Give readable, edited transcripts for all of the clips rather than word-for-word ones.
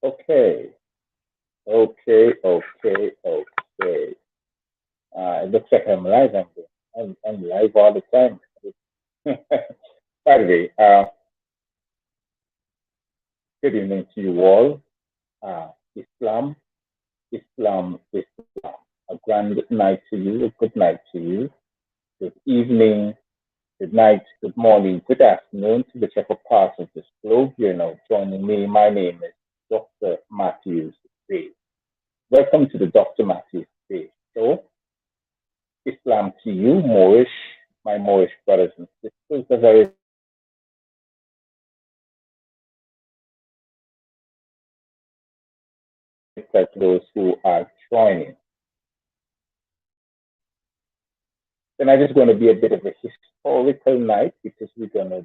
Okay, okay. It looks like I'm live. I'm live all the time. By the way, good evening to you all. Islam, Islam. A grand night to you, a good night to you, good evening, good night, good morning, good afternoon to whichever part of this globe you're now joining me. My name is Dr. Matthews-Bey. Welcome to the Dr. Matthews-Bey Show. Islam to you, Moorish, my Moorish brothers and sisters, a very to those who are joining. Tonight is going to be a bit of a historical night because we're gonna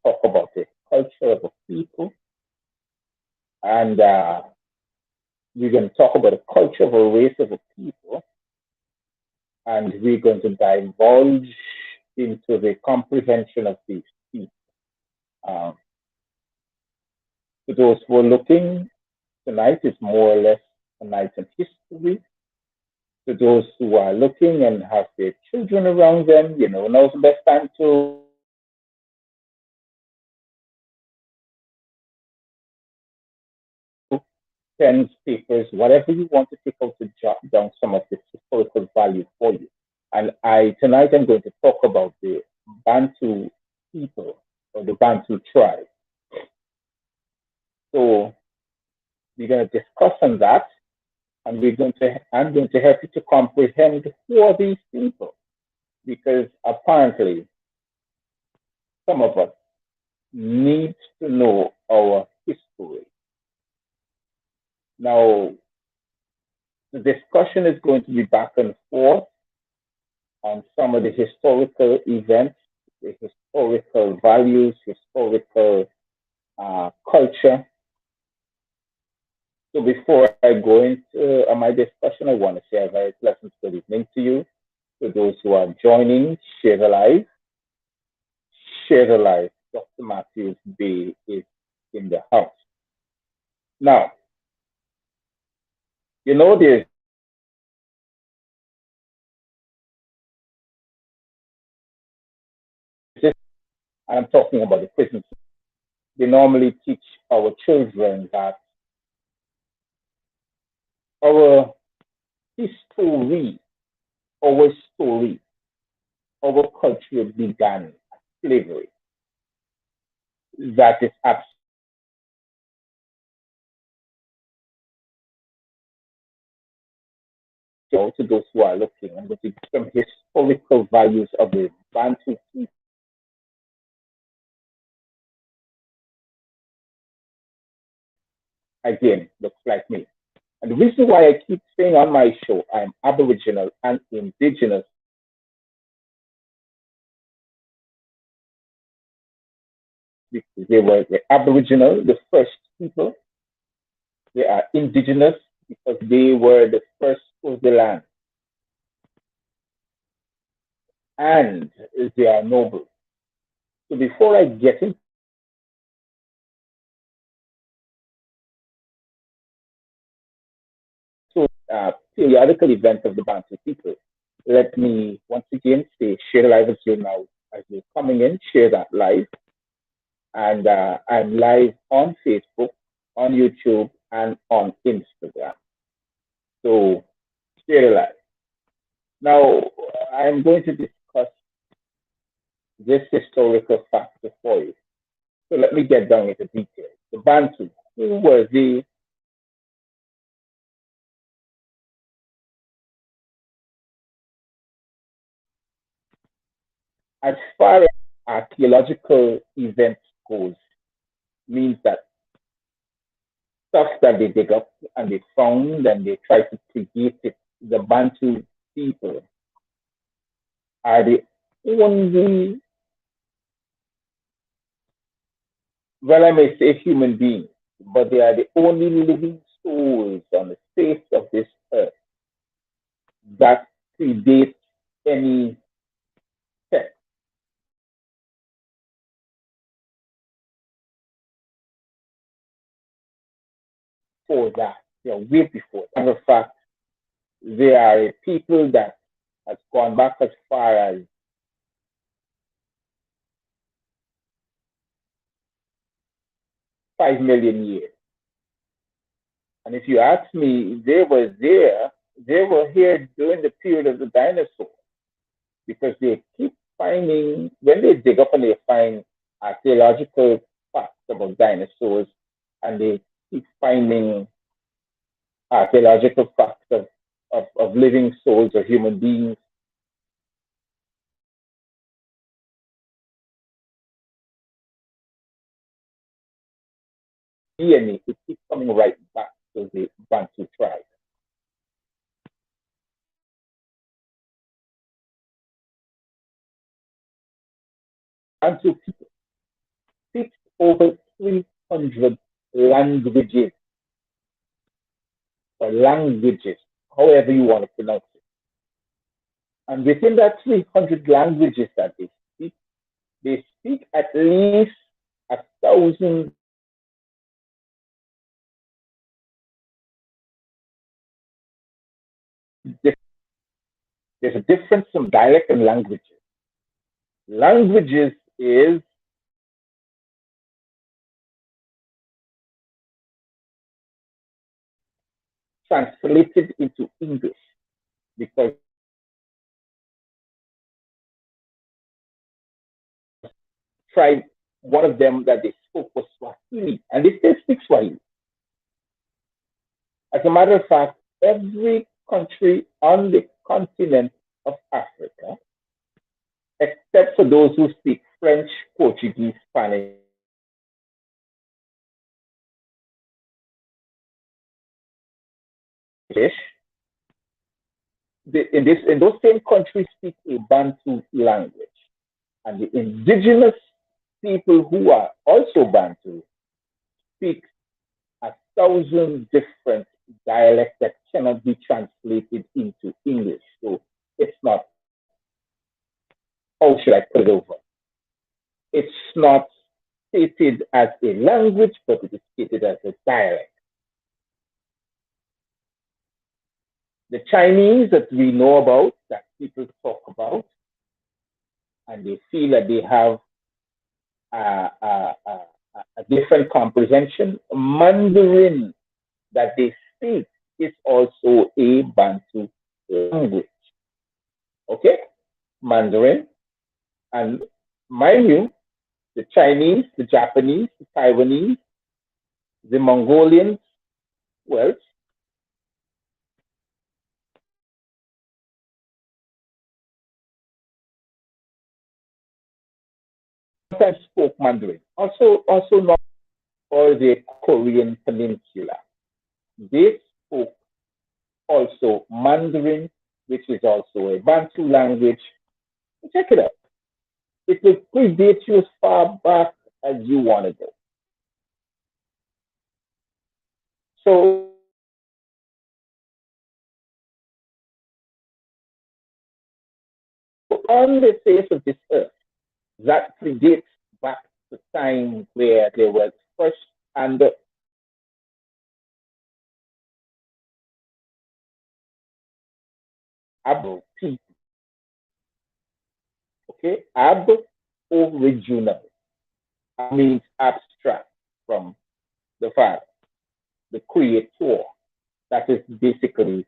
talk about the culture of a people, and we're going to talk about the culture of a race of a people, and we're going to divulge into the comprehension of these people. Um, for those who are looking, tonight is more or less a night in history. To those who are looking and have their children around them, now's the best time to pens, papers, whatever you want to take out to jot down some of this historical value for you. And tonight I'm going to talk about the Bantu people or the Bantu tribe. So we're going to discuss on that, and I'm going to help you to comprehend who are these people, because apparently some of us need to know our history. Now, the discussion is going to be back and forth on some of the historical events, the historical values, historical culture. So before I go into my discussion, I want to say a very pleasant good evening to you. To those who are joining, share the live. Share the live. Dr. Matthews-Bey is in the house. Now, there's this, I'm talking about the prison. We normally teach our children that our history, our story, our culture began at slavery. That is absolutely to those who are looking and looking at some historical values of the Bantu people. Again, looks like me. And the reason why I keep saying on my show I'm Aboriginal and Indigenous, because they were the Aboriginal, the first people. They are Indigenous because they were the first of the land. And they are noble. So before I get into periodical events of the Bantu people, let me once again say share live as you now as you're coming in, share that live. And I'm live on Facebook, on YouTube, and on Instagram. So share live. Now I'm going to discuss this historical factor for you. So let me get down into details. The Bantu, who were they? As far as archaeological events goes, means that stuff that they dig up and they found and they try to create it, the Bantu people are the only, well, I may say human beings, but they are the only living souls on the face of this earth that predate any text before that. They are way before. As a matter of fact, they are a people that has gone back as far as 5 million years. And if you ask me, they were here during the period of the dinosaurs because they keep finding, when they dig up and they find archaeological facts about dinosaurs, and they keep finding archaeological facts of living souls or human beings. DNA, it keeps coming right back to the Bantu tribe. Bantu people speak over 300 languages or languages, however you want to pronounce it. And within that 300 languages that they speak at least 1,000 there's a difference from dialect and languages. Languages is translated into English because tribe, one of them that they spoke was Swahili, and they still speak Swahili. As a matter of fact, every country on the continent of Africa, except for those who speak French, Portuguese, Spanish, in those same countries speak a Bantu language. And the indigenous people who are also Bantu speak 1,000 different dialects that cannot be translated into English. So it's not, how should I put it over? It's not stated as a language, but it is stated as a dialect. The Chinese that we know about, that people talk about, and they feel that they have a different comprehension. Mandarin that they speak is also a Bantu language. Okay? Mandarin. And mind you, the Chinese, the Japanese, the Taiwanese, the Mongolians, well, sometimes spoke Mandarin. Also not for the Korean Peninsula. They spoke also Mandarin, which is also a Bantu language. Check it out. It will predate you as far back as you want to go. So on the face of this earth, that predates back to time where there was first and Aboriginal people. Okay, Aboriginal means abstract from the father, the creator. That is basically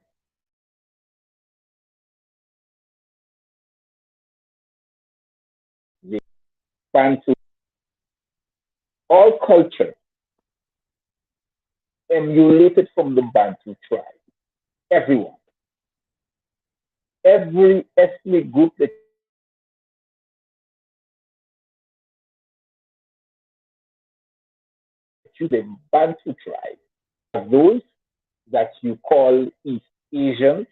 the Bantu. All culture emulated from the Bantu tribe. Everyone, every ethnic group that you the Bantu tribe, those that you call East Asians.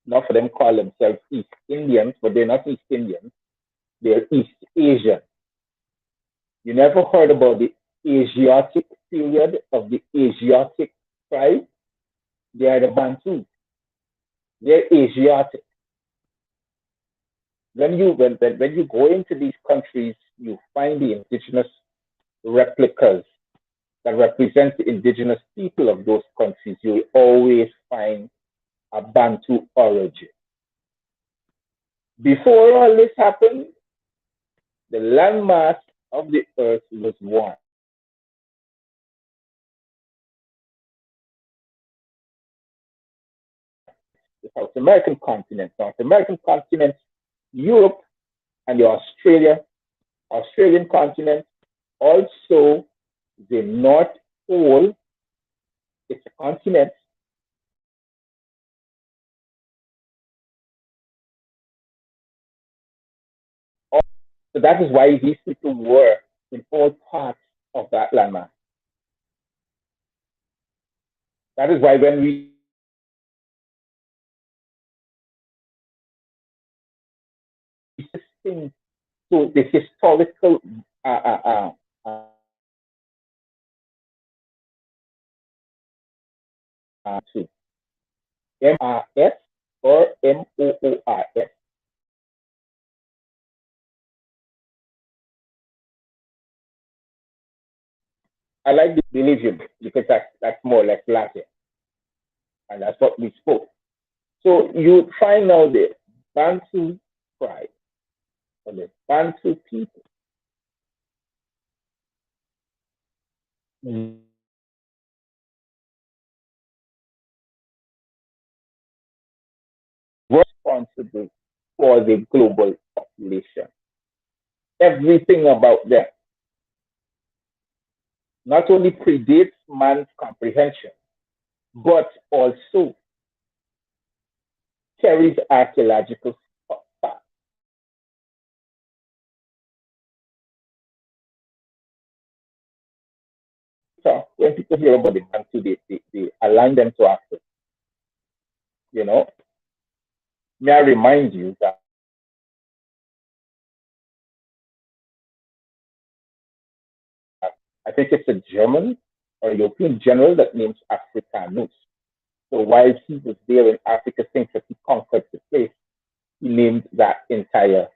Not for them call themselves East Indians, but they're not East Indians. They're East Asian. You never heard about the Asiatic period of the Asiatic tribe? They are the Bantu. They're Asiatic. When you go into these countries, you find the indigenous replicas that represents the indigenous people of those countries, you will always find a Bantu origin. Before all this happened, the landmass of the earth was one. The South American continent, North American continent, Europe, and the Australian continent. Also, the North Pole, it's a continent. So that is why these people were in all parts of that landmass. That is why when we listen to the historical to MRS or MOORS. I like the religion because that's more or less Latin, and that's what we spoke. So you find now the Bantu tribe or the Bantu people responsible for the global population. Everything about them not only predates man's comprehension, but also carries archaeological facts. So when people hear about the Bantu, they align them to Africa. You know, may I remind you that I think it's a German or European general that names Africanus. So while he was there in Africa, thinks that he conquered the place, he named that entire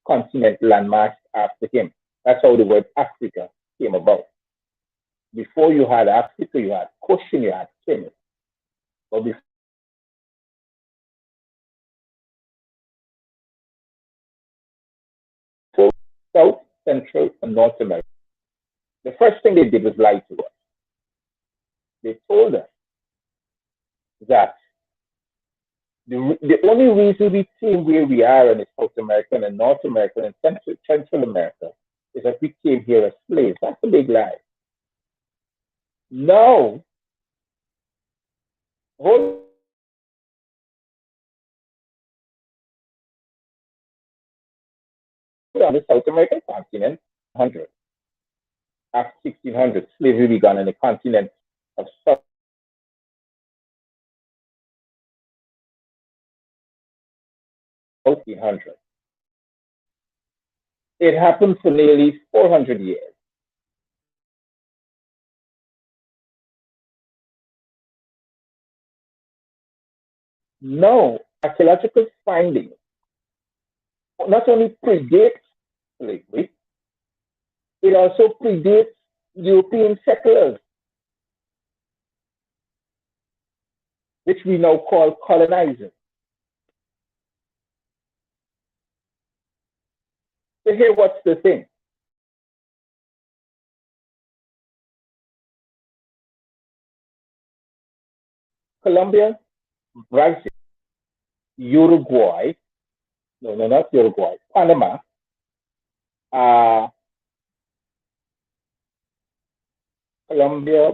continent landmass after him. That's how the word Africa came about. Before you had Africa, you had Kush and you had Kemet. But before South, Central, and North America, the first thing they did was lie to us. They told us that the only reason we came where we are in South America and North America and Central America is that we came here as slaves. That's a big lie. No. Hold on, the South American continent, 100. After 1600, slavery began in the continent of South 1800. It happened for nearly 400 years. No, archaeological findings not only predates slavery, it also predates European settlers, which we now call colonizers. So here, what's the thing? Colombia, Brazil, Uruguay, no, not Uruguay, Panama, uh, Colombia,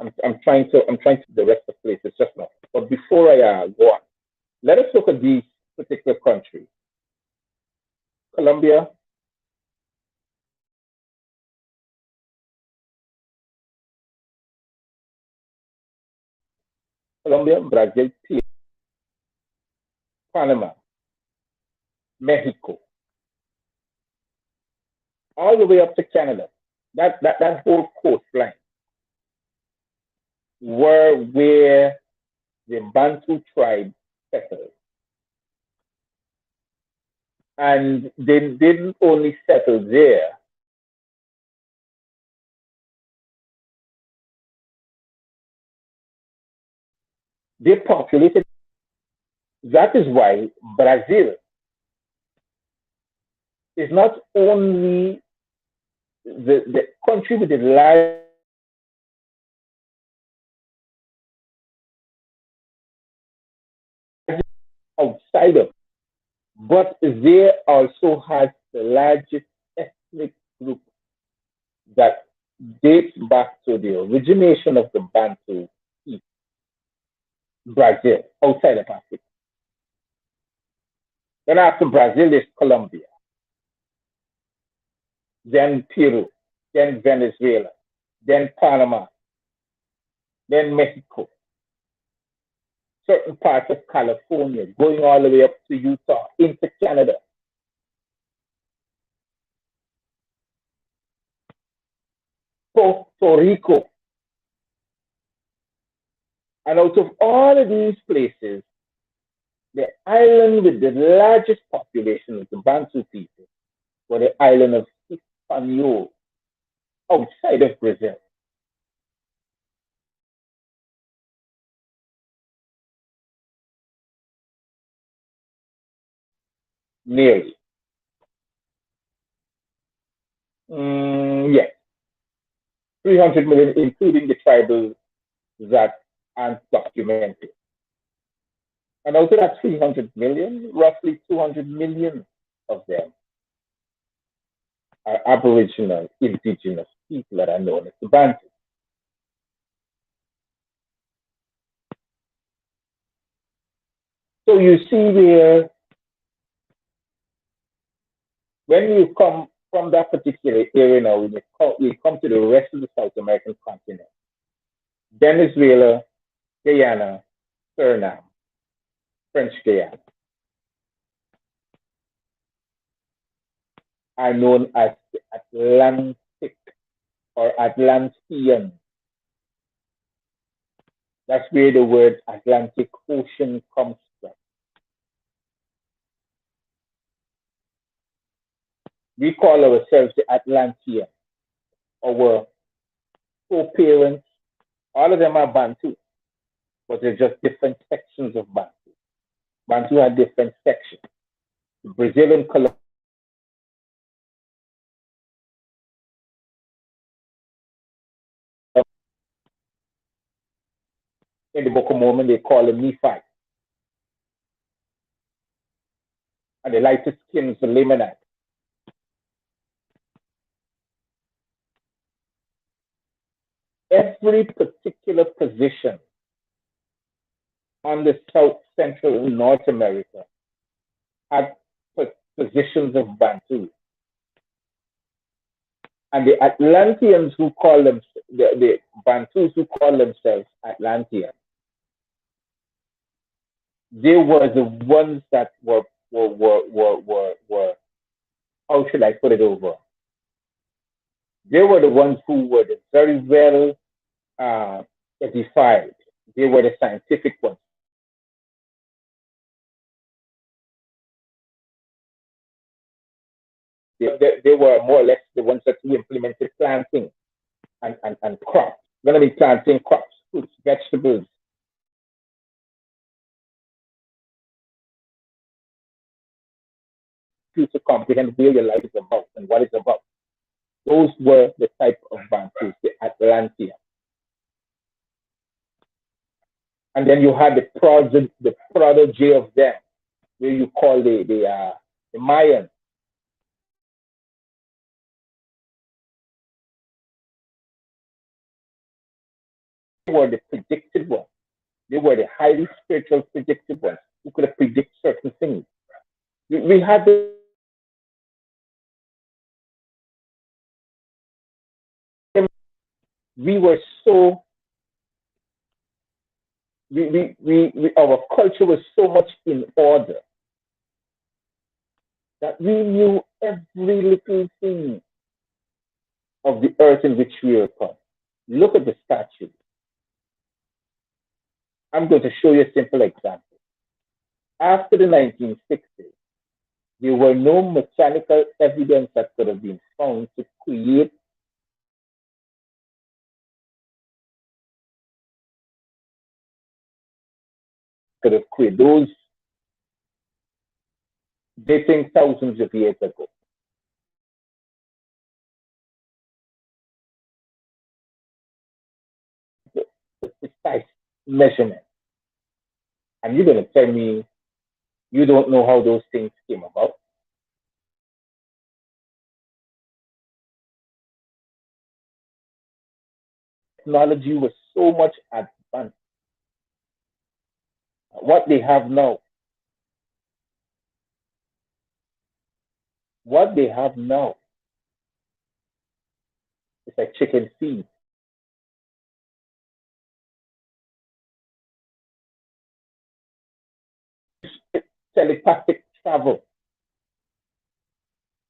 I'm trying to the rest of the places just now. But before I go on, let us look at these particular countries. Colombia, Brazil, Panama, Mexico, all the way up to Canada. That whole coastline were where the Bantu tribe settled. And they didn't only settle there, they populated. That is why Brazil is not only the country with the largest outside of, but they also has the largest ethnic group that dates back to the origination of the Bantu people, Brazil, outside of Africa. Then after Brazil is Colombia, then Peru, then Venezuela, then Panama, then Mexico, certain parts of California, going all the way up to Utah, into Canada. Puerto Rico. And out of all of these places, the island with the largest population of the Bantu people was the island of Hispaniola, outside of Brazil. Nearly. Yes, 300 million, including the tribal that aren't documented. And out of that 300 million, roughly 200 million of them are Aboriginal, indigenous people that are known as the Bantu. So you see there, when you come from that particular area now, you come to the rest of the South American continent, Venezuela, Guyana, Suriname, French Guiana, are known as the Atlantic or Atlantean. That's where the word Atlantic Ocean comes from. We call ourselves the Atlantean. Our co-parents, all of them are Bantu, but they're just different sections of Bantu. Bantu had different sections. The Brazilian Colombia in the Book of Mormon, they call them Nephi. And the lighter skins, the Lamanites. Every particular position on the South Central and North America had positions of Bantu. And the Atlanteans who call them, the Bantus who call themselves Atlanteans, they were the ones that were how should I put it over? They were the ones who were the very well edified. They were the scientific ones. They were more or less the ones that who implemented planting and crops. Going to be planting crops, fruits, vegetables. To comprehend where your life is about and what it's about. Those were the type of Bantus, the Atlantean. And then you had the prodigy of them, where you call the Mayans. They were the predicted ones. They were the highly spiritual predicted ones who could have predicted certain things. We had we were so our culture was so much in order that we knew every little thing of the earth in which we were upon. Look at the statue. I'm going to show you a simple example. After the 1960s, There were no mechanical evidence that could have been found to create those dating thousands of years ago. The precise measurement. And you're going to tell me you don't know how those things came about? Technology was so much advanced. What they have now, what they have now is like chicken feed. Telepathic travel.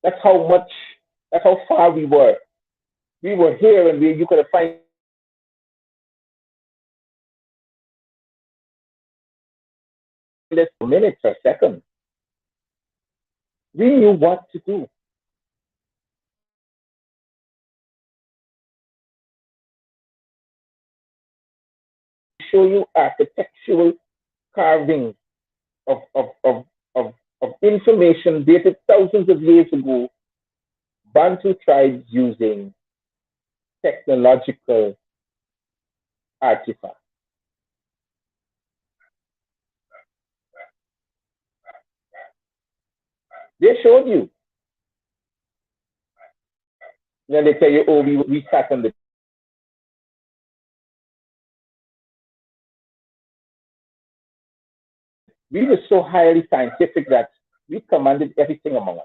That's how much, that's how far we were. We were here and you could have find this for minutes or seconds. We knew what to do. Show you architectural carvings of information dated thousands of years ago, Bantu tribes using technological artifacts. They showed you. Then they tell you, oh, we sat on the. We were so highly scientific that we commanded everything among us.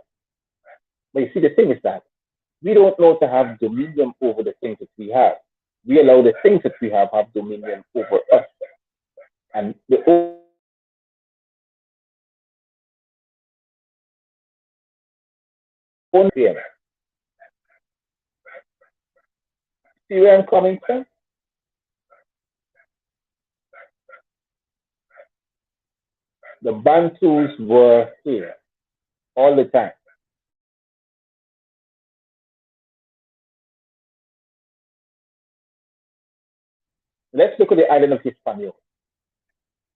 But you see, the thing is that we don't know to have dominion over the things that we have. We allow the things that we have dominion over us. And the own fear. See where I'm coming from? The Bantus were here all the time. Let's look at the island of Hispaniola.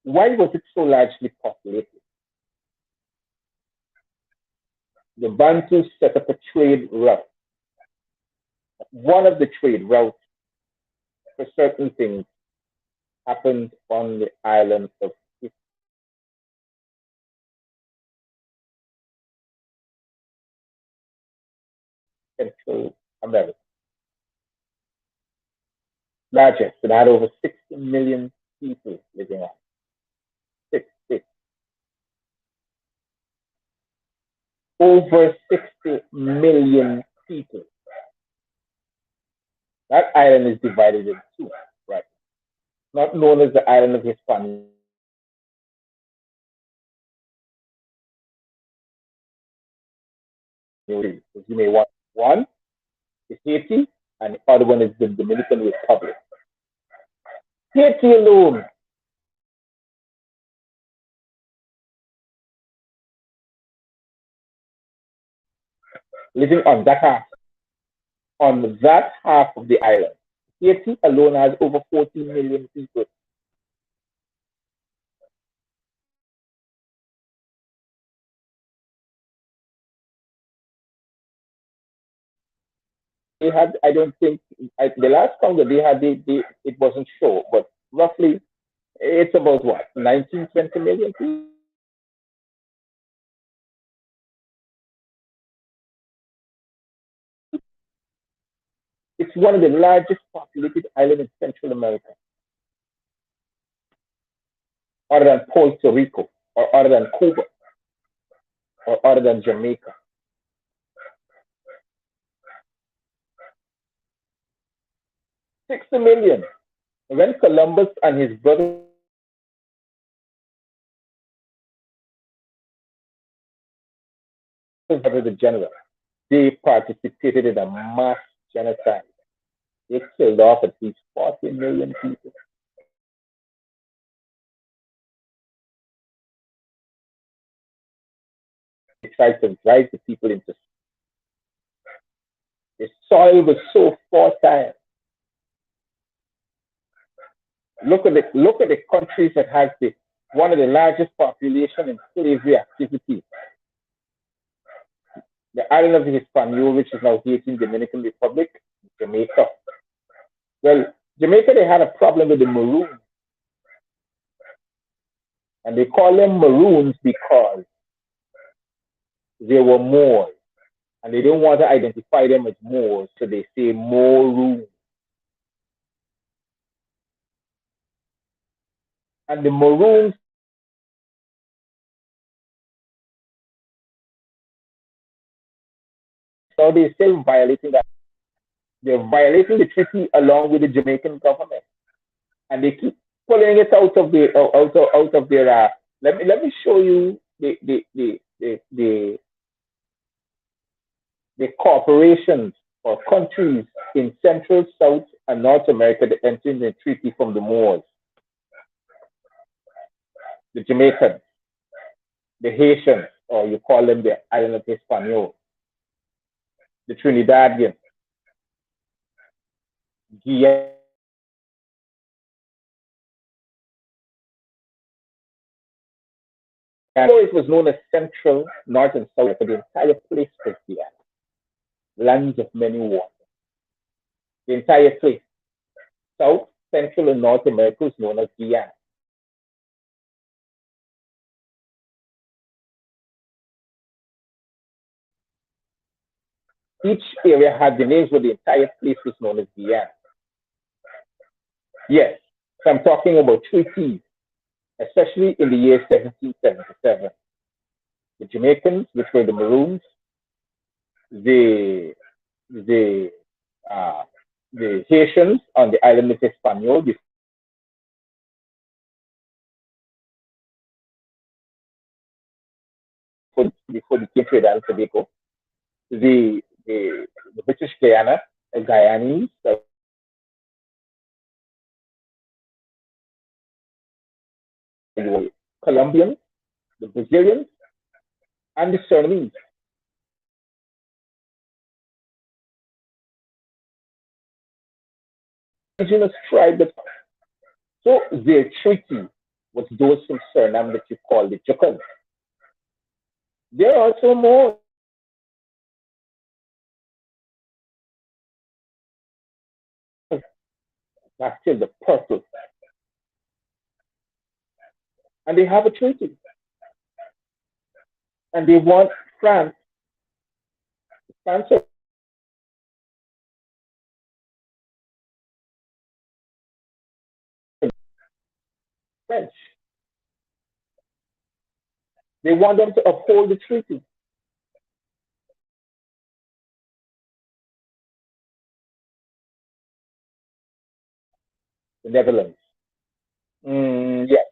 Why was it so largely populated? The Bantus set up a trade route. One of the trade routes for certain things happened on the island of Central America. Largest, it had over 60 million people living on. 60. Over 60 million people. That island is divided in two, right? Not known as the island of Hispaniola. You may want one is Haiti, and the other one is the Dominican Republic. Haiti alone living on that half of the island. Haiti alone has over 14 million people. They had, I don't think, the last count that they had, it wasn't sure, but roughly it's about what, 19, 20 million people? It's one of the largest populated islands in Central America, other than Puerto Rico, or other than Cuba, or other than Jamaica. $60 million. When Columbus and his brother the general, they participated in a mass genocide. They killed off at least 40 million people. tried to drive the people into the soil was so fertile. Look at the countries that has the one of the largest population in slavery activity. The island of the Hispaniola, which is now Haiti, Dominican Republic, Jamaica. Well, Jamaica, they had a problem with the Maroons. And they call them Maroons because they were Moors. And they didn't want to identify them as Moors, so they say Maroons. And the Maroons so they're still violating that. They're violating the treaty along with the Jamaican government, and they keep pulling it out of the out of their. Let me show you the corporations or countries in Central, South, and North America that entered the treaty from the Moors. The Jamaicans, the Haitians, or you call them the island of Hispaniola, the Trinidadians, Guyana. It was known as Central, North, and South, but the entire place was Guyana, lands of many waters. The entire place, South, Central, and North America, is known as Guyana. Each area had the names, but the entire place was known as Guyana. Yes, so I'm talking about treaties, especially in the year 1777. The Jamaicans, which were the Maroons, the the uh, the Haitians on the island of Hispaniola before they came to Trinidad and Tobago, the British Guyana, the Guyanese, the Colombians, the Brazilians, and the Surinamese. Indigenous tribe that so their treaty was those from Suriname that you call the Jucans. There are also more that's still the purple. And they have a treaty. And they want France to sponsor French. They want them to uphold the treaty. The Netherlands. Yes.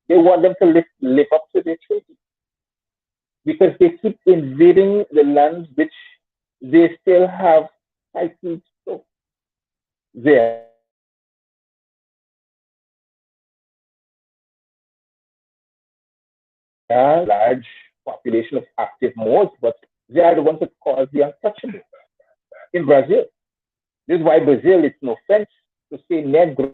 They want them to live up to their treaty because they keep invading the lands which they still have titles to. There are a large population of active Moors, but they are the ones that cause the untouchable. In Brazil, this is why Brazil is no offense to say negro.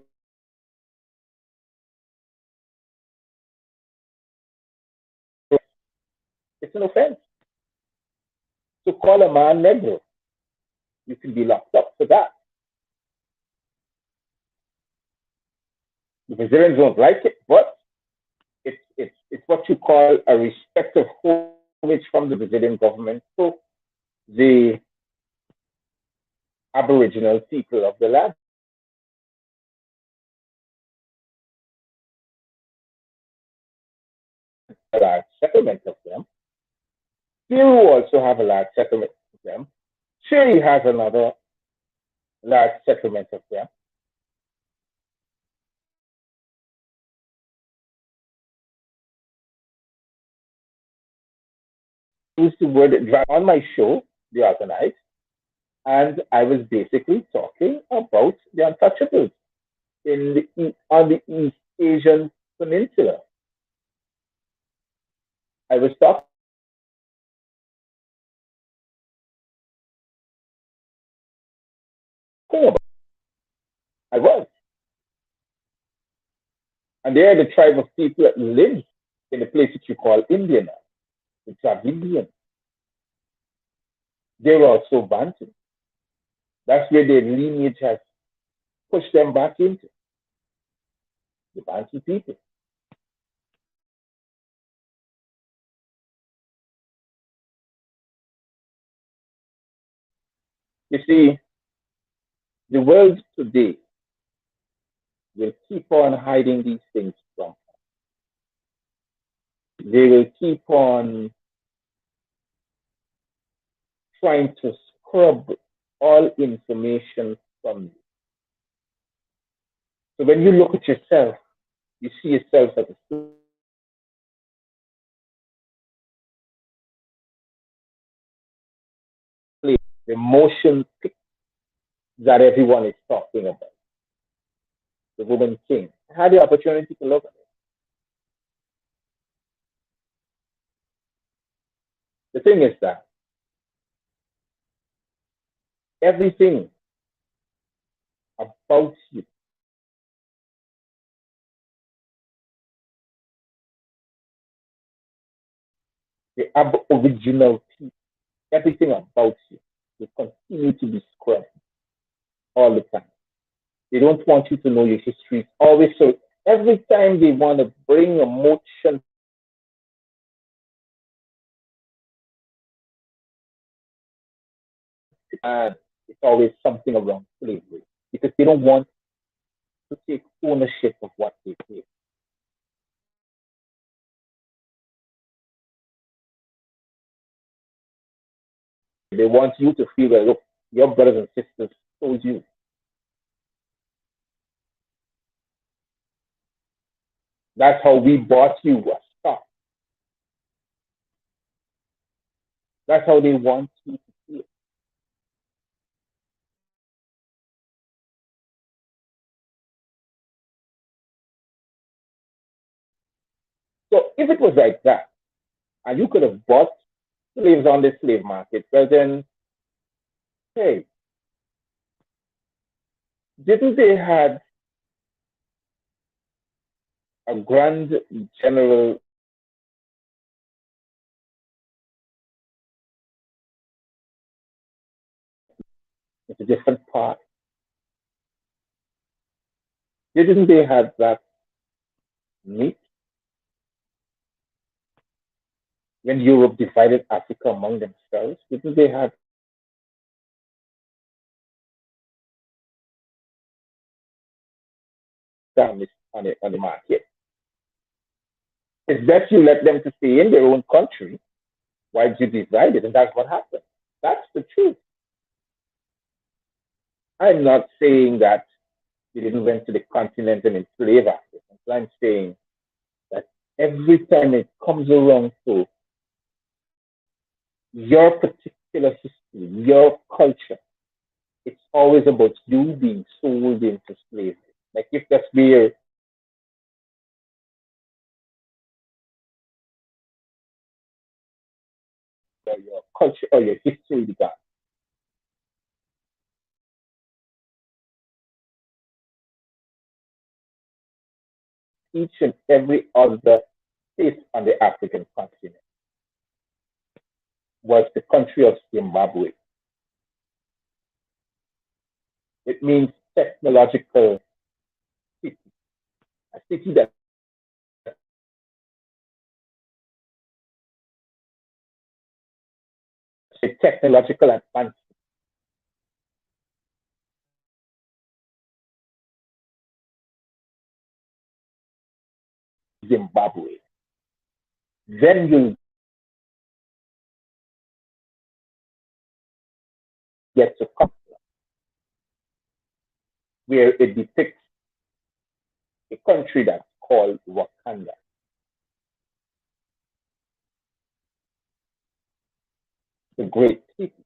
It's an offense to call a man negro. You can be locked up for that. The Brazilians don't like it, but it's what you call a respect of homage from the Brazilian government to the Aboriginal people of the land. A large settlement of them. Peru also have a large settlement of them. Chile has another large settlement of them. Used the word on my show, The Other Night, and I was basically talking about the untouchables on the East Asian Peninsula. I was talking talking about. I was. And they are the tribe of people that live in the place that you call India now, the Dravidians. They were also Bantu. That's where their lineage has pushed them back into the Bantu people. You see, the world today will keep on hiding these things from us. They will keep on trying to scrub all information from you. So when you look at yourself, you see yourself as a slave. The motion that everyone is talking about, the woman king. I had the opportunity to look at it. The thing is that everything about you, the aboriginal people, everything about you will continue to be scrubbed all the time. They don't want you to know your history. Always so. Every time they want to bring a motion, and it's always something around slavery because they don't want to take ownership of what they did. They want you to feel that look, your brothers and sisters told you. That's how we bought you a stock. That's how they want you to feel. So if it was like that, and you could have bought slaves on the slave market, well then, hey, didn't they have a grand general? It's a different part. Didn't they have that meat when Europe divided Africa among themselves? Didn't they have damage on the market? It's best you let them to stay in their own country while you divide it, and that's what happened. That's the truth. I'm not saying that they didn't went to the continent and enslave Africans. I'm saying that every time it comes around to your particular history, your culture, it's always about you being sold into slavery. Like if that's where your culture or your history began. Each and every other state on the African continent was the country of Zimbabwe. It means technological city, a city that a technological advance Zimbabwe. Then you get to come where it depicts a country that's called Wakanda, the great people.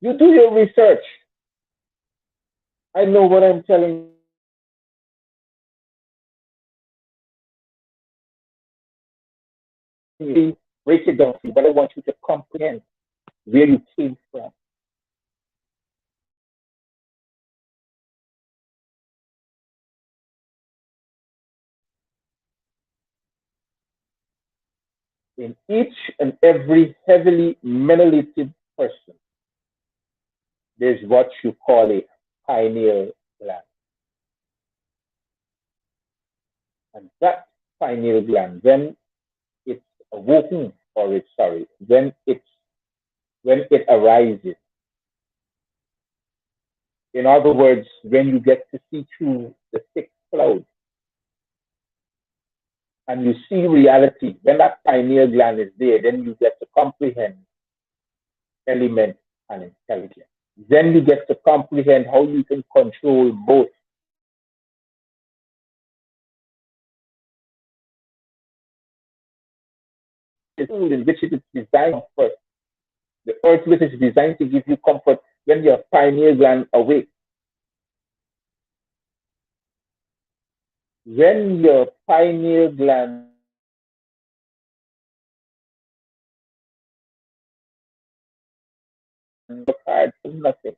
You do your research. I know what I'm telling you. Break it down, but I want you to comprehend where you came from. In each and every heavily melanated person, there's what you call a pineal gland. And that pineal gland, when it's awoken, or it's sorry, when it arises, in other words, when you get to see through the thick cloud and you see reality, when that pineal gland is there, then you get to comprehend element and intelligence. Then you get to comprehend how you can control both the tool in which it is designed for. The earth which is designed to give you comfort when your pineal gland awake. When your pineal gland work hard for nothing.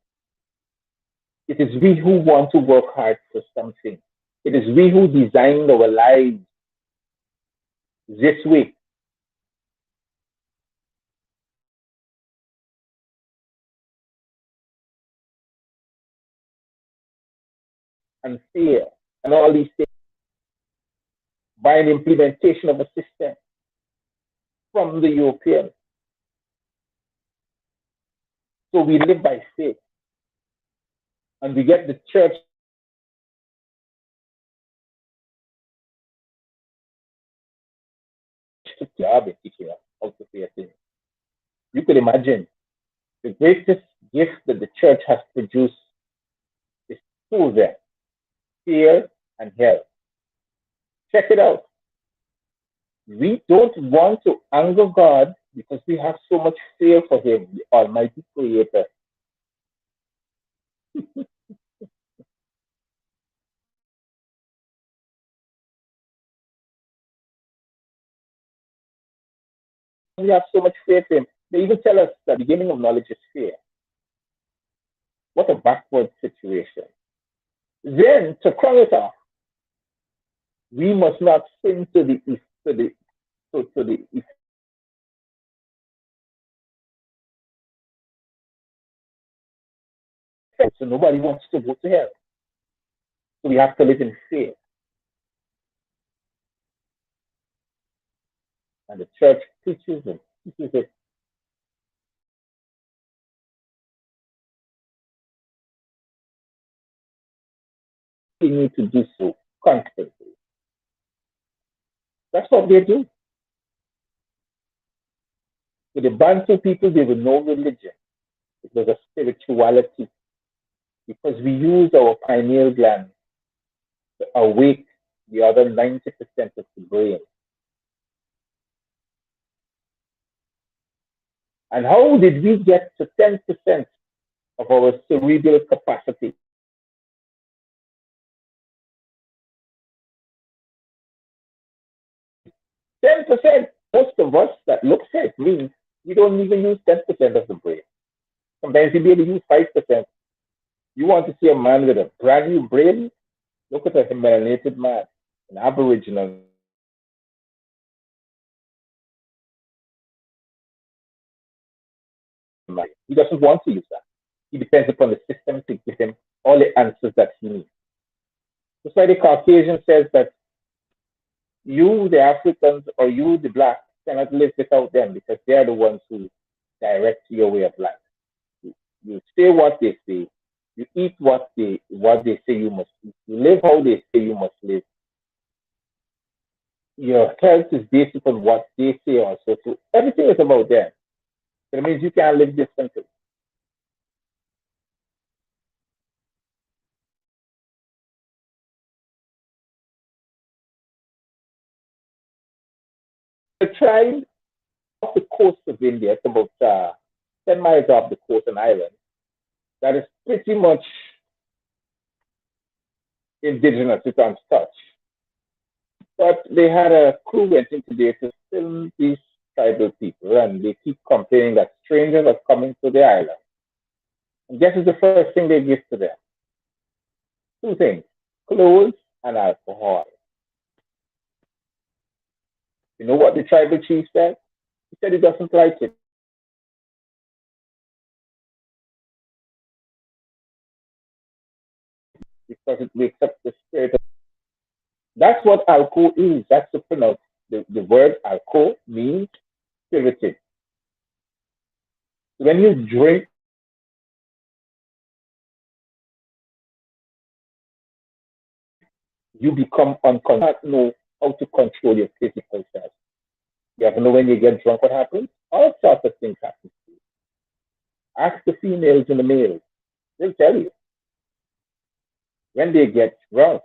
It is we who want to work hard for something. It is we who designed our lives this way. And fear and all these things by an implementation of a system from the Europeans. So we live by faith. And we get the church to job in teaching us how to say a thing. You could imagine the greatest gift that the church has produced is two there, fear and hell. Check it out. We don't want to anger God because we have so much fear for Him, the Almighty Creator. We have so much fear for Him. They even tell us that the beginning of knowledge is fear. What a backward situation. Then, to crown it off, we must not sin to the effect. So nobody wants to go to hell. So we have to live in fear. And the church teaches and teaches it. We need to do so constantly. That's what they do. With the Bantu people, there was no religion. It was a spirituality because we use our pineal gland to awake the other 90% of the brain. And how did we get to 10% of our cerebral capacity? 10%. Most of us that looks at me, we don't even use 10% of the brain. Sometimes you barely use 5%. You want to see a man with a brand new brain? Look at a melanated man, an aboriginal. He doesn't want to use that. He depends upon the system to give him all the answers that he needs. That's why the Caucasian says that you, the Africans, or you, the blacks, cannot live without them because they're the ones who direct your way of life. You say what they say, you eat what they say you must eat, you live how they say you must live. Your health is based upon what they say also. So everything is about them. So it means you can't live differently. The tribe off the coast of India, it's about 10 miles off the coast of an island, that is pretty much indigenous, it's untouched. But they had a crew went into there to film these tribal people, and they keep complaining that strangers are coming to the island. And guess is the first thing they give to them? Two things, clothes and alcohol. You know what the tribal chief said? He said he doesn't like it because it wakes up the spirit. That's what alcohol is. That's the pronounce. The word alcohol means spirited. When you drink, you become unconscious. You know how to control your physical self. You ever know when you get drunk what happens? All sorts of things happen. Ask the females and the males. They'll tell you. When they get drunk,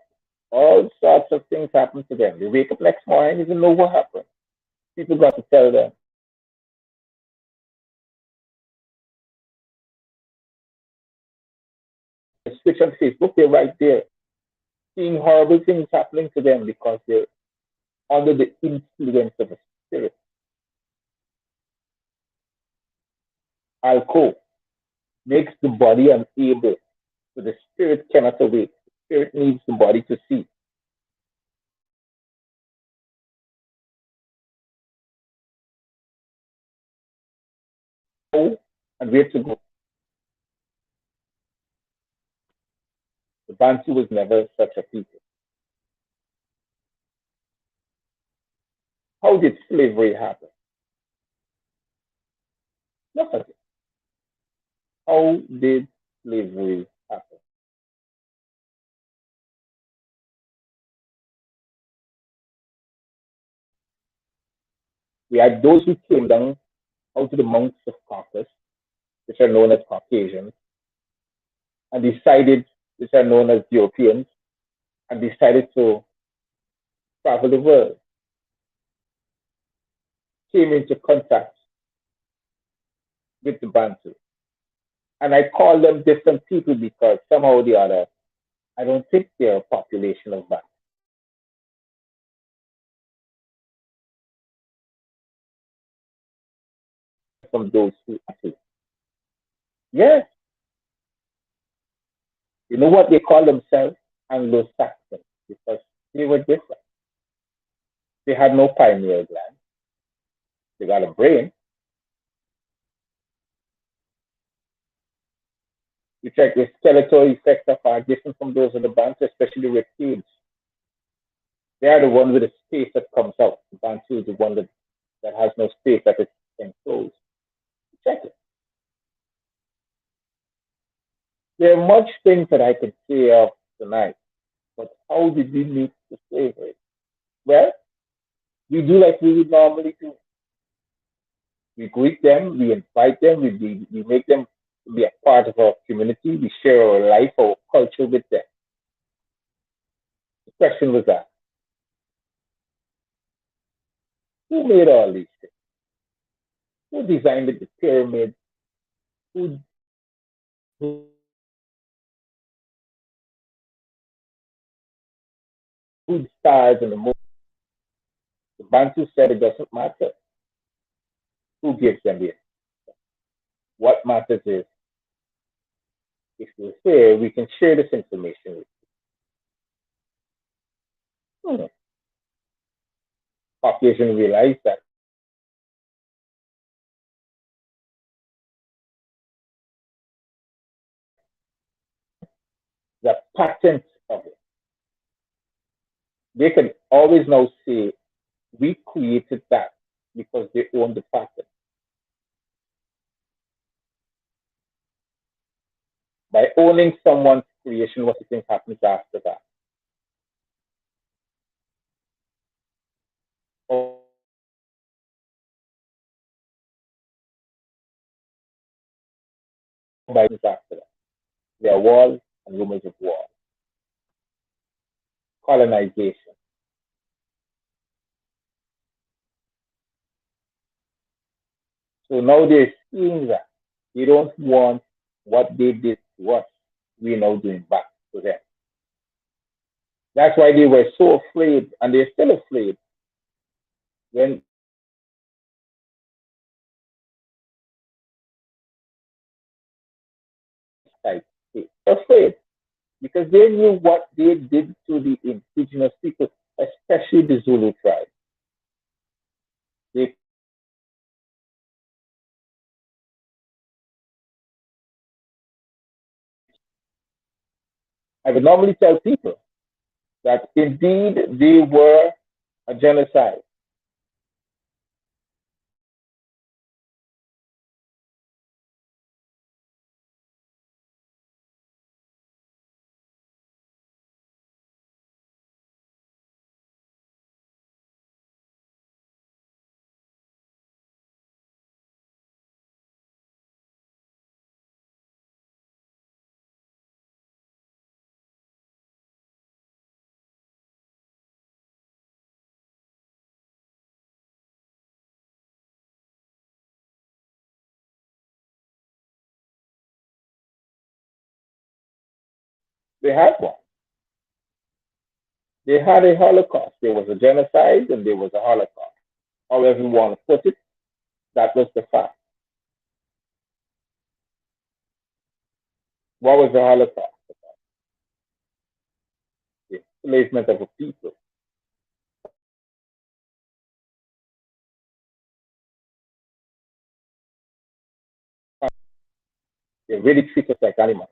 all sorts of things happen to them. They wake up next morning, even know what happened. People got to tell them. They switch on Facebook, they're right there, seeing horrible things happening to them because they're under the influence of a spirit. Alcohol makes the body unable, so the spirit cannot awake. The spirit needs the body to see how and where to go. The Bantu was never such a people. How did slavery happen? Nothing. How did slavery happen? We had those who came down out to the mountains of Caucasus, which are known as Caucasians, and decided, which are known as Europeans, and decided to travel the world, came into contact with the Bantu. And I call them different people because somehow or the other, I don't think they're a population of Bantu from those who actually. Yes, you know what they call themselves? Anglo-Saxon, because they were different. They had no pineal gland. They got a brain. You check the skeletal effects are different from those of the Bantu, especially the reptiles. They are the one with the space that comes out. The Bantu is the one that has no space that is enclosed. Check it. There are much things that I can say of tonight, but how did we meet the slavery? Well, we do like we would normally do. We greet them, we invite them, we make them be a part of our community, we share our life, our culture with them. The question was asked, who made all these things? Who designed the pyramid? Who, who the stars and the moon? The Bantu said it doesn't matter who gives them the. What matters is if we're here, we can share this information with you. Caucasian realize that the patent of it. They can always now say, we created that because they own the patent. By owning someone's creation, what do you think happens after that? Or by after that? There are wars and rumors of war, colonization. So now they're seeing that they don't want what they did to us, we're now doing back to them. That's why they were so afraid, and they're still afraid when like, they're afraid because they knew what they did to the indigenous people, especially the Zulu tribe. They I would normally tell people that indeed they were a genocide. They had one. They had a Holocaust. There was a genocide and there was a Holocaust. However you want to put it, that was the fact. What was the Holocaust? The enslavement of a people. They really treat us like animals.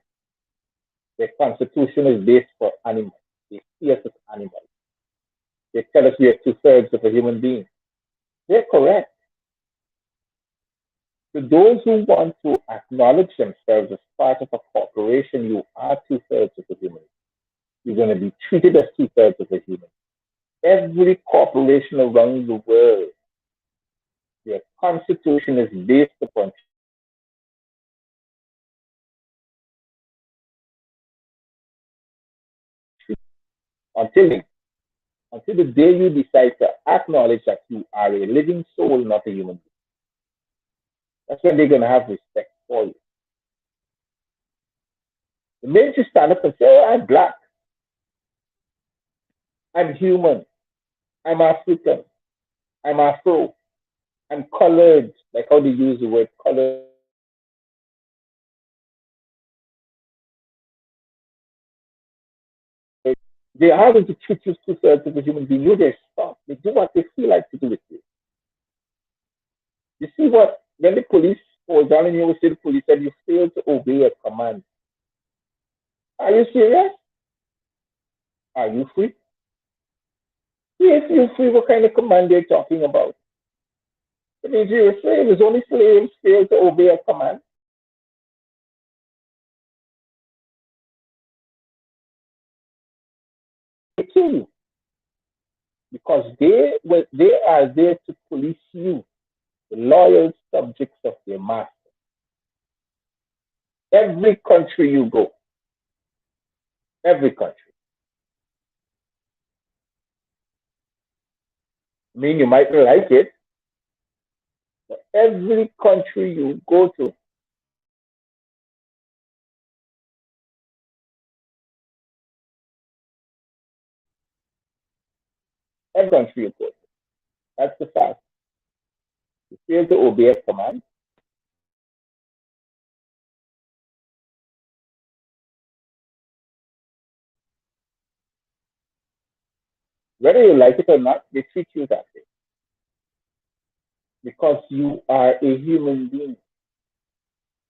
Their constitution is based for animals. They see us as animals. They tell us we are two-thirds of a human being. They're correct. To those who want to acknowledge themselves as part of a corporation, you are two-thirds of a human. You're going to be treated as two-thirds of a human. Every corporation around the world, their constitution is based upon until until the day you decide to acknowledge that you are a living soul, not a human being. That's when they're going to have respect for you. The minute you stand up and say, oh, I'm black, I'm human, I'm African, I'm Afro, I'm colored, like how they use the word colored. They are going to treat you two-thirds of a human being. You just stop. They do what they feel like to do with you. You see what, when the police falls down and you will say the police said you failed to obey a command. Are you serious? Are you free? If you're free, what kind of command they're talking about? It means you're a slave. It's only slaves fail to obey a command. They kill you because they are there to police you, the loyal subjects of their master. Every country you go, every country. I mean, you might not like it, but every country you go to, every country you go to, that's the fact. You fail to obey a command, whether you like it or not, they treat you that way because you are a human being.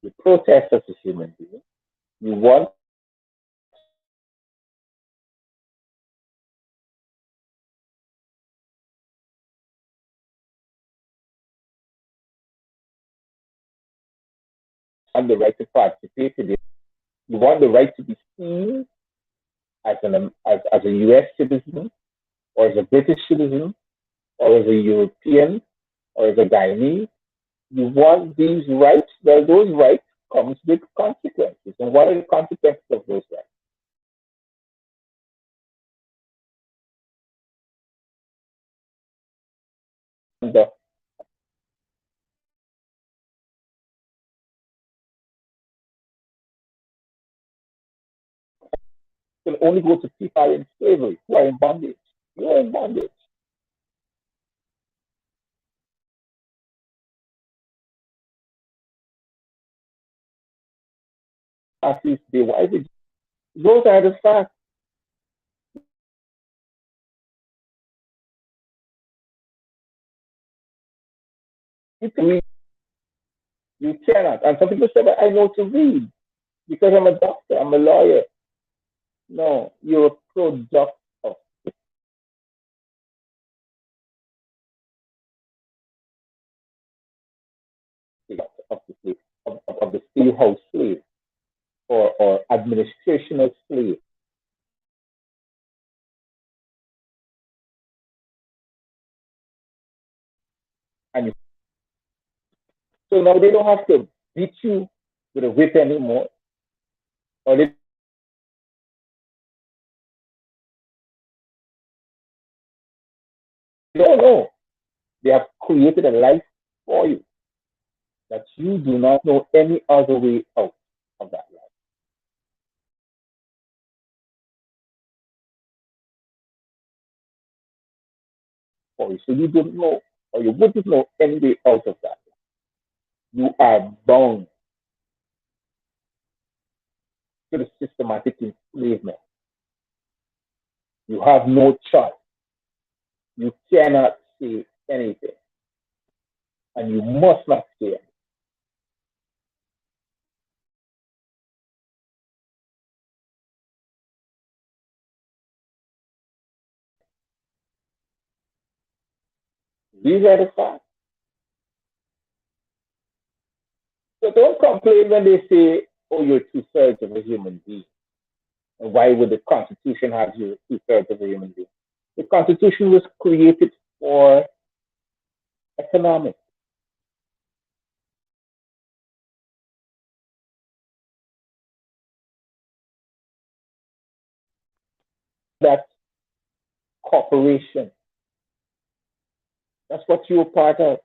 You protest as a human being. You want the right to participate in it. You want the right to be seen as a U.S. citizen or as a British citizen or as a European or as a Guyanese. You want these rights. Well, those rights comes with consequences. And what are the consequences of those rights? And can only go to people in slavery who are in bondage. You are in bondage. Matthews-Bey, why would those are the facts. You can read, you cannot. And some people say, but I know to read because I'm a doctor, I'm a lawyer. No, you're a product of of the slave, of the stillhouse slave or administrational slave. And so now they don't have to beat you with a whip anymore, or they don't know. They have created a life for you that you do not know any other way out of that life for you. So you don't know, or you wouldn't know any way out of that. You are bound to the systematic enslavement. You have no choice. You cannot say anything, and you must not say it. These are the facts. So don't complain when they say, oh, you're two-thirds of a human being. And why would the Constitution have you two-thirds of a human being? The Constitution was created for economics. That corporation, that's what you're part of.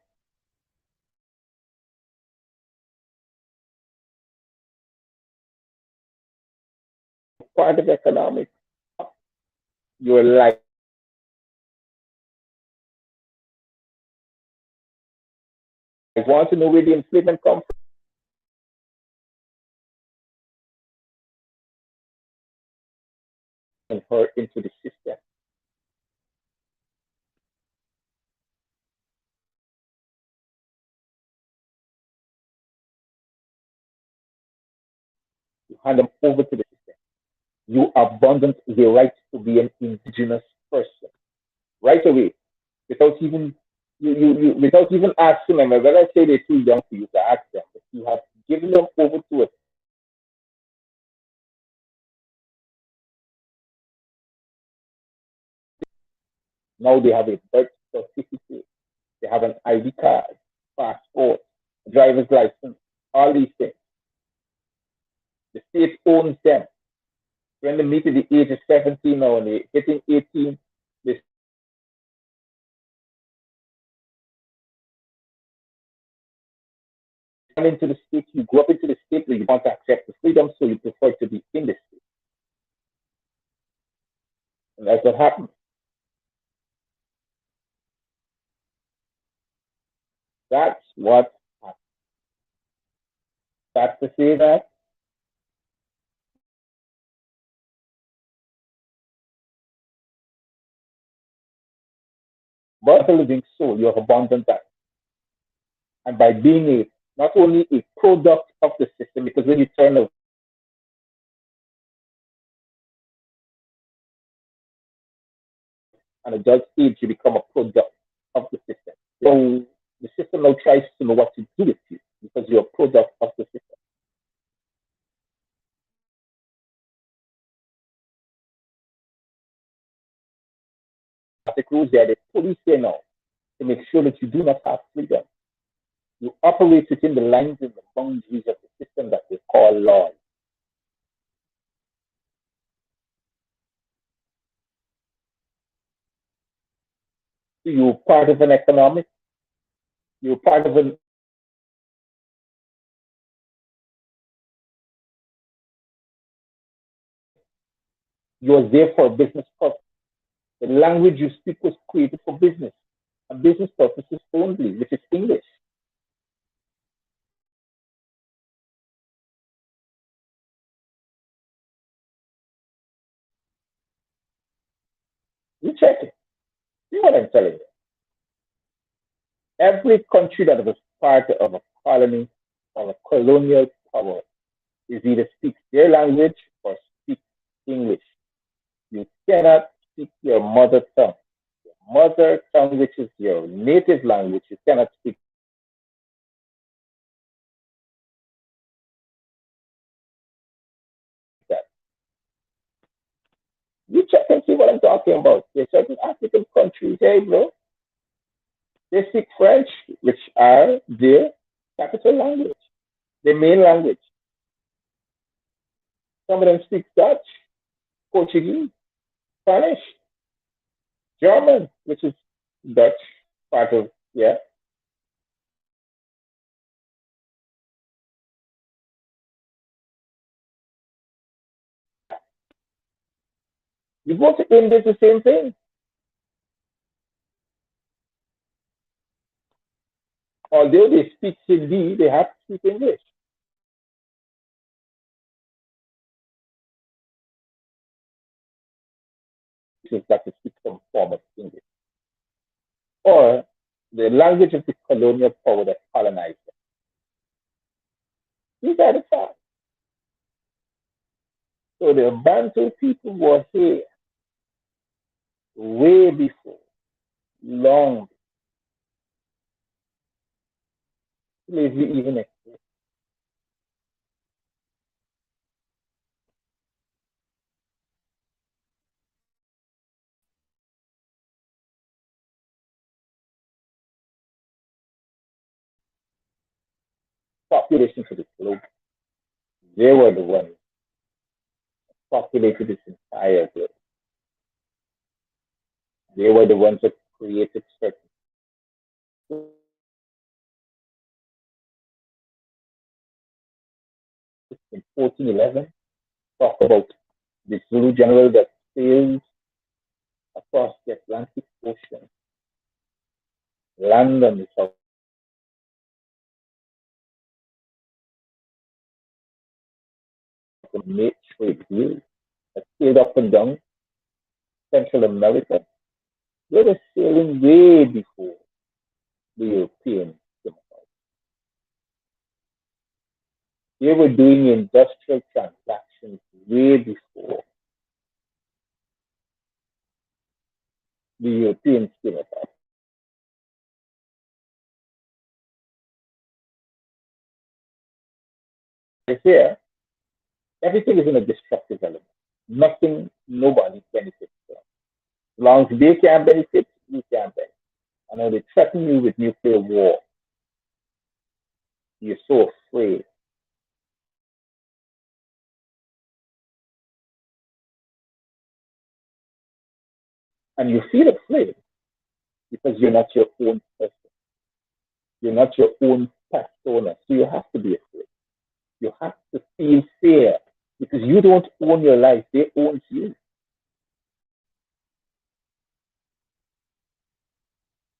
Part of economics. Your life. I want to know where the enslavement comes from her into the system. You hand them over to the system. You abandon the right to be an indigenous person right away without even without even asking them. When I say they're too young for you to ask them, but you have given them over to it. Now they have a birth certificate, they have an ID card, passport, driver's license, all these things. The state owns them. When they meet at the age of 17 or when they're hitting 18, they come into the state, you go up into the state where you want to accept the freedom, so you prefer to be in the state. And that's what happens. That's what happens. That's to say that but a living soul, you have abandoned that. And by being not only a product of the system, because when you turn a an adult age, you become a product of the system. So the system now tries to know what to do with you because you're a product of the system. Rules there, the police there now to make sure that you do not have freedom. You operate within the lines and the boundaries of the system that they call law. So you're part of an economic, you're part of an you're there for a business purpose. The language you speak was created for business and business purposes only, which is English. You check it. See what I'm telling you. Every country that was part of a colony or a colonial power is either speaks their language or speaks English. mother tongue. Mother tongue, which is your native language, you cannot speak that. You check and see what I'm talking about. There's certain African countries, hey, bro, they speak French, which are their capital language, their main language. Some of them speak Dutch, Portuguese, Spanish, German, which is Dutch, part of, yeah. You go to India, it's the same thing. Although they speak Hindi, they have to speak English. So that to speak some form of English. Or the language of the colonial power that colonized them. These are the facts. So the Bantu people were here way before, long before slavery even existed. Population for the globe. They were the ones populated this entire globe. They were the ones that created certain in 1411. Talk about the Zulu general that sailed across the Atlantic Ocean, land on the south, and made trade deals that sailed up and down Central America. They were sailing way before the Europeans came about. They were doing industrial transactions way before the Europeans came about. It's here, everything is in a destructive element. Nothing, nobody benefits from. As long as they can benefit, you can benefit. I know they threaten you with nuclear war. You're so afraid. And you feel afraid because you're not your own person. You're not your own persona. So you have to be afraid. You have to feel fear because you don't own your life. They own you.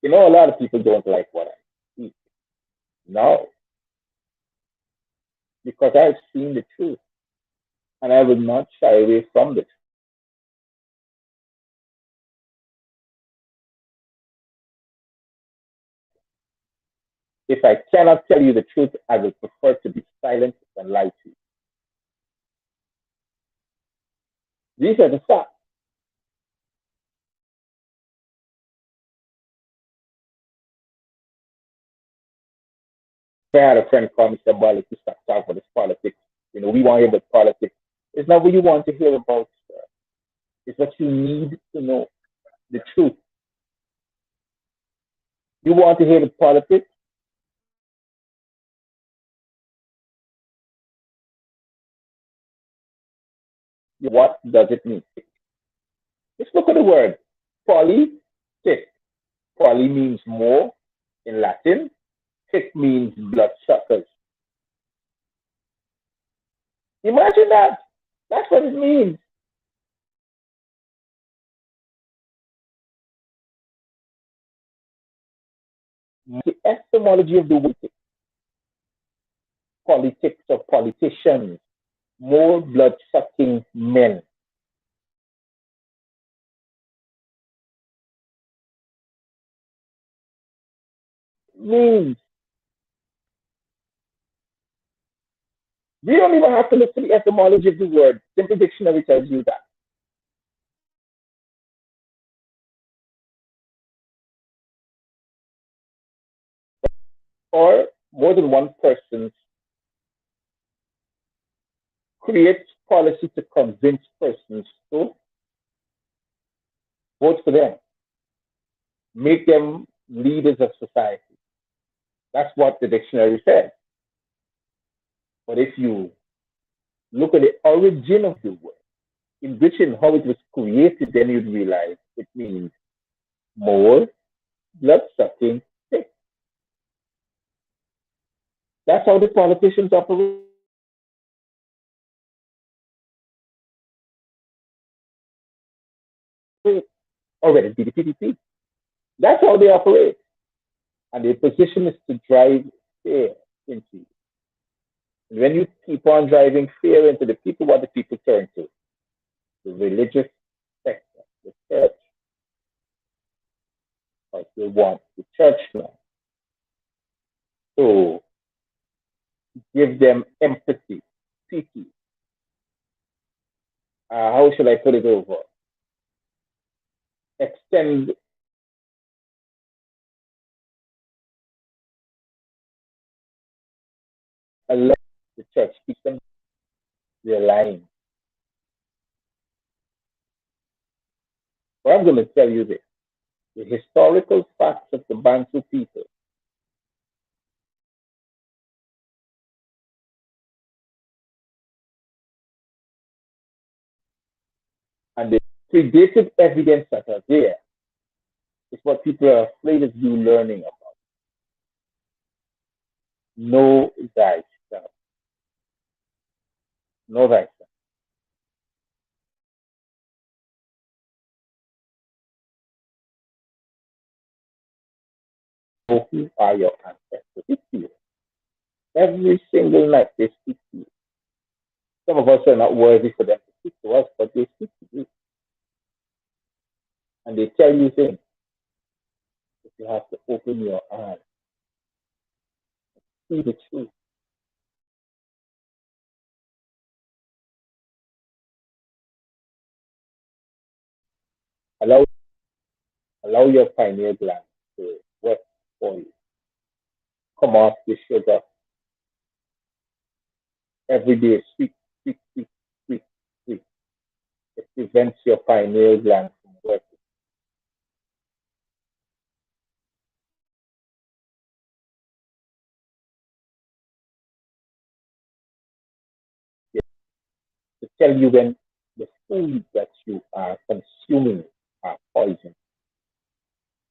You know, a lot of people don't like what I speak. No, because I've seen the truth and I will not shy away from the truth. If I cannot tell you the truth, I will prefer to be silent than lie to you. These are the facts. I had a friend call me somebody to start talking about this politics. You know, we want to hear about politics. It's not what you want to hear about. It's what you need to know. The truth. You want to hear the politics? What does it mean? Just look at the word. Politic. Poly means more in Latin. Tick means bloodsuckers. Imagine that. That's what it means. The etymology of the word politics or politicians, more blood sucking men. Means we don't even have to look for the etymology of the word. Simple dictionary tells you that. or more than one person creates policy to convince persons to vote for them, make them leaders of society. That's what the dictionary says. But if you look at the origin of the word, in which and how it was created, then you'd realize it means more blood sucking stick. That's how the politicians operate. Or whether it be the PDP. That's how they operate. And their position is to drive fear into you. And when you keep on driving fear into the people, what the people turn to? The religious sector, the church. Like they want the church now. So give them empathy, pity. How should I put it over? Extend a let the church keep them their line. But I'm going to tell you this. The historical facts of the Bantu people and the predated evidence that are there is what people are afraid of you learning about. Know thyself. Know thyself. Know who are your ancestors. Speak to you. Every single night they speak to you. Some of us are not worthy for them to speak to us, but they speak to you. And they tell you things. But you have to open your eyes. See the truth. Allow allow your pineal gland to work for you. Come off the sugar every day. Sweet, sweet, sweet, sweet, sweet. It prevents your pineal gland from working. Yes. To tell you when the food that you are consuming are poison.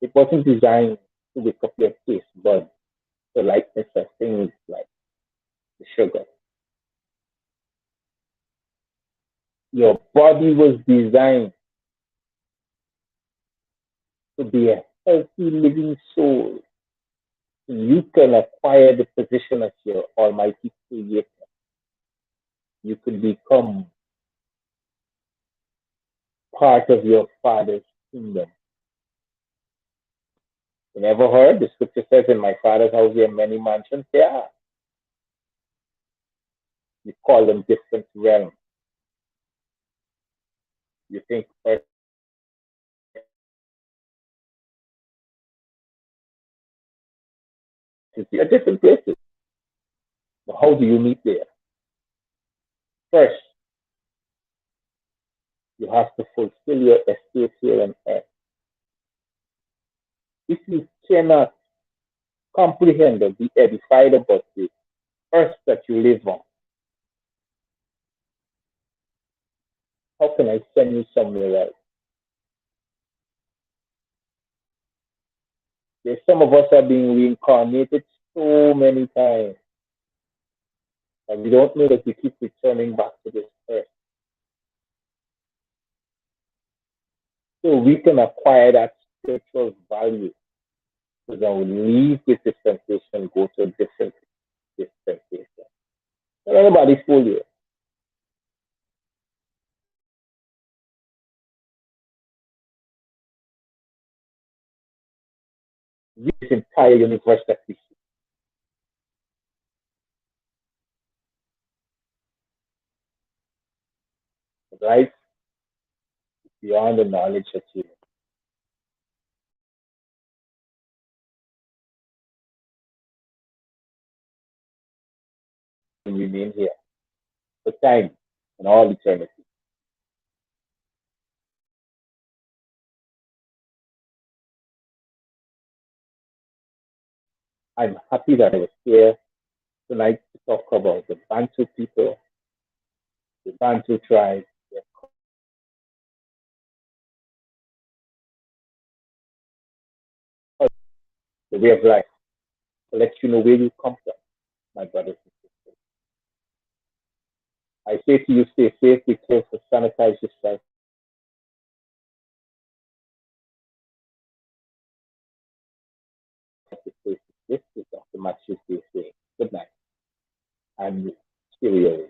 It wasn't designed to wake up your taste buds to likeness of things like the sugar. Your body was designed to be a healthy living soul. So you can acquire the position as your almighty creator. You can become part of your father's kingdom. You never heard? The scripture says, in my father's house there are many mansions. There are. You call them different realms. You think earth is there are different places. But how do you meet there? First, you have to fulfill your estate here on earth. If you cannot comprehend or be edified about the earth that you live on, how can I send you somewhere else? There's some of us are being reincarnated so many times, and we don't know that we keep returning back to this earth. So we can acquire that spiritual value. So then we leave this dispensation, go to a different dispensation. Don't anybody fool you. This entire universe that we see. Life is beyond the knowledge that you remain here for time and all eternity. I'm happy that I was here tonight to talk about the Bantu people, the Bantu tribe, the way of life, to let you know where you come from, my brothers and sisters. I say to you, stay safe, be careful, sanitize yourself. This is Dr. Matthews-Bey saying good night and cheerios.